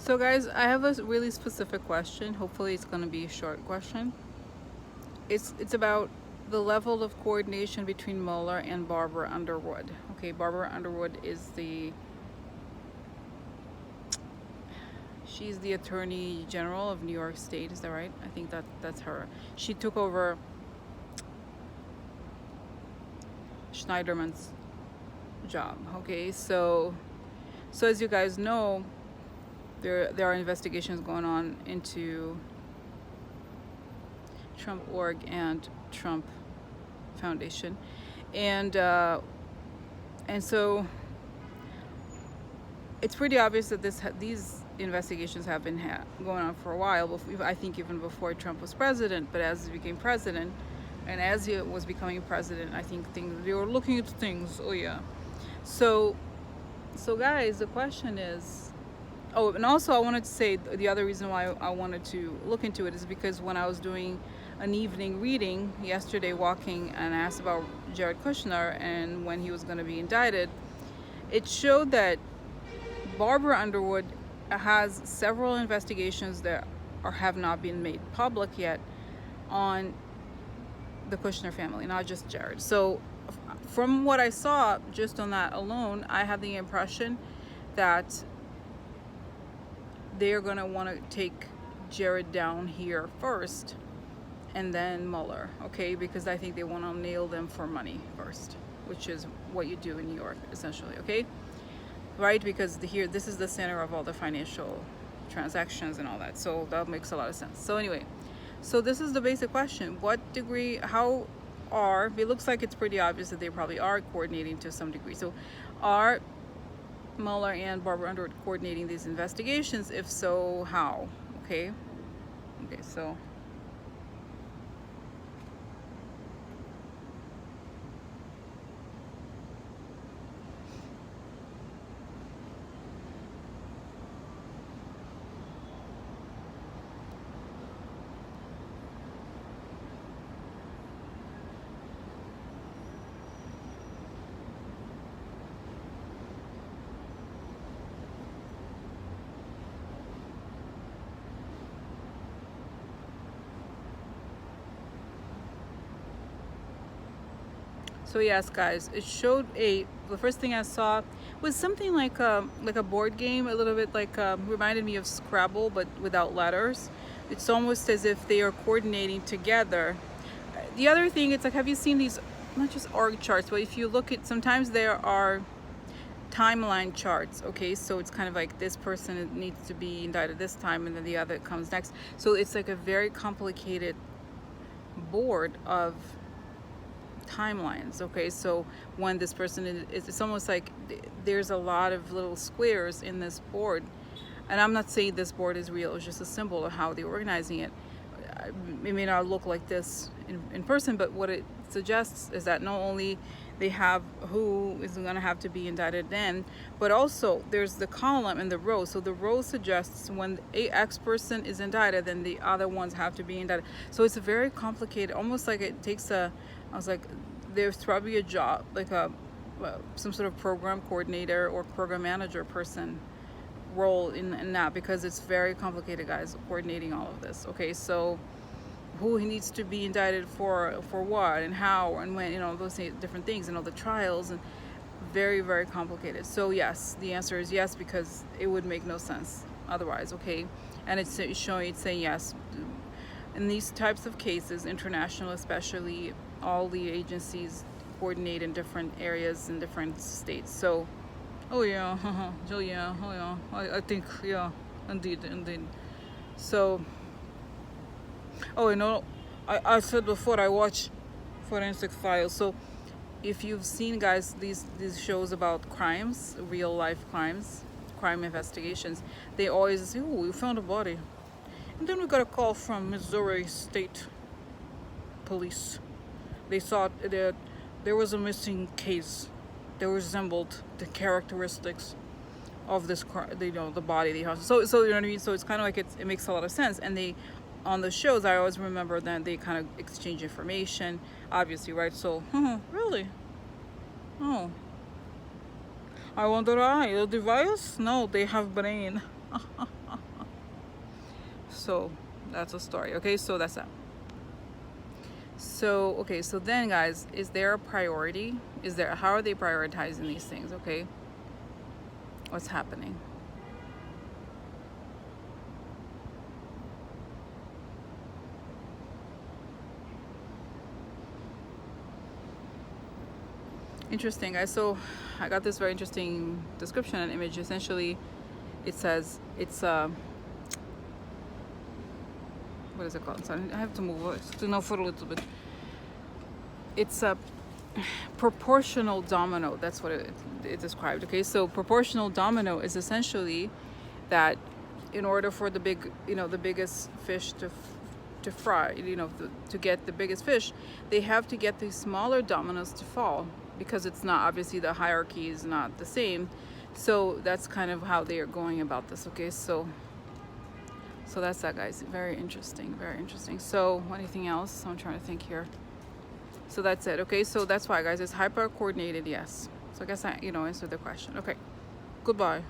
So guys, I have a really specific question. Hopefully it's going to be a short question. It's about the level of coordination between Mueller and Barbara Underwood. Okay, Barbara Underwood is she's the Attorney General of New York State, is that right? I think that's her. She took over Schneiderman's job. Okay, so as you guys know, there are investigations going on into Trump.org and Trump Foundation, and so it's pretty obvious that these investigations have been going on for a while. Before, I think even before Trump was president, but as he became president, and as he was becoming president, I think they were looking into things. Oh yeah, so guys, the question is. Oh, and also I wanted to say the other reason why I wanted to look into it is because when I was doing an evening reading yesterday, walking, and asked about Jared Kushner and when he was going to be indicted, it showed that Barbara Underwood has several investigations that have not been made public yet on the Kushner family, not just Jared. So from what I saw just on that alone, I had the impression that they're going to want to take Jared down here first and then Mueller, okay? Because I think they want to nail them for money first, which is what you do in New York, essentially, okay? Right? Because this is the center of all the financial transactions and all that. So that makes a lot of sense. So anyway, so this is the basic question. What degree, it looks like it's pretty obvious that they probably are coordinating to some degree. So are Mueller and Barbara Underwood coordinating these investigations? If so, how? Okay, so yes, guys, it showed the first thing I saw was something like a board game, a little bit like reminded me of Scrabble but without letters. It's almost as if they are coordinating together. The other thing, it's like, have you seen these, not just org charts, but if you look at, sometimes there are timeline charts, okay? So it's kind of like this person needs to be indicted this time and then the other comes next. So it's like a very complicated board of timelines, okay? So when this person is, it's almost like there's a lot of little squares in this board, and I'm not saying this board is real, it's just a symbol of how they're organizing it. It may not look like this in person, but what it suggests is that not only they have who is going to have to be indicted then, but also there's the column and the row. So the row suggests when a X person is indicted, then the other ones have to be indicted. So it's a very complicated, almost like it takes I was like, there's probably a job, like some sort of program coordinator or program manager person role in that, because it's very complicated, guys, coordinating all of this, okay? So who he needs to be indicted for what and how and when, those different things, and all the trials, and very, very complicated. So yes, the answer is yes, because it would make no sense otherwise, okay? And it's saying yes. In these types of cases, international especially, all the agencies coordinate in different areas in different states. So, oh yeah, I think, yeah, indeed. So, I said before, I watch Forensic Files. So if you've seen, guys, these shows about crimes, real life crimes, crime investigations, they always say, oh, we found a body. And then we got a call from Missouri State Police. They thought that there was a missing case that resembled the characteristics of this, the body they have. So you know what I mean? So it's kind of like it makes a lot of sense. And on the shows, I always remember that they kind of exchange information, obviously, right? So, really? Oh. I wonder why. The device? No, they have brain. So that's a story. Okay, so that's that. So okay, so then guys, is there a priority? Is there, how are they prioritizing these things? Okay, what's happening? Interesting, guys. So I got this very interesting description and image. Essentially, it says it's what is it called? So I have to move to know for a little bit. It's a proportional domino. That's what it described. Okay, so proportional domino is essentially that in order for the big, the biggest fish to fry, to get the biggest fish, they have to get these smaller dominoes to fall, because it's not, obviously the hierarchy is not the same. So that's kind of how they are going about this. Okay, so that's that, guys. Very interesting, very interesting. So anything else? I'm trying to think here. So that's it. Okay, so that's why, guys, it's hyper coordinated. Yes. So I guess I answered the question. Okay, goodbye.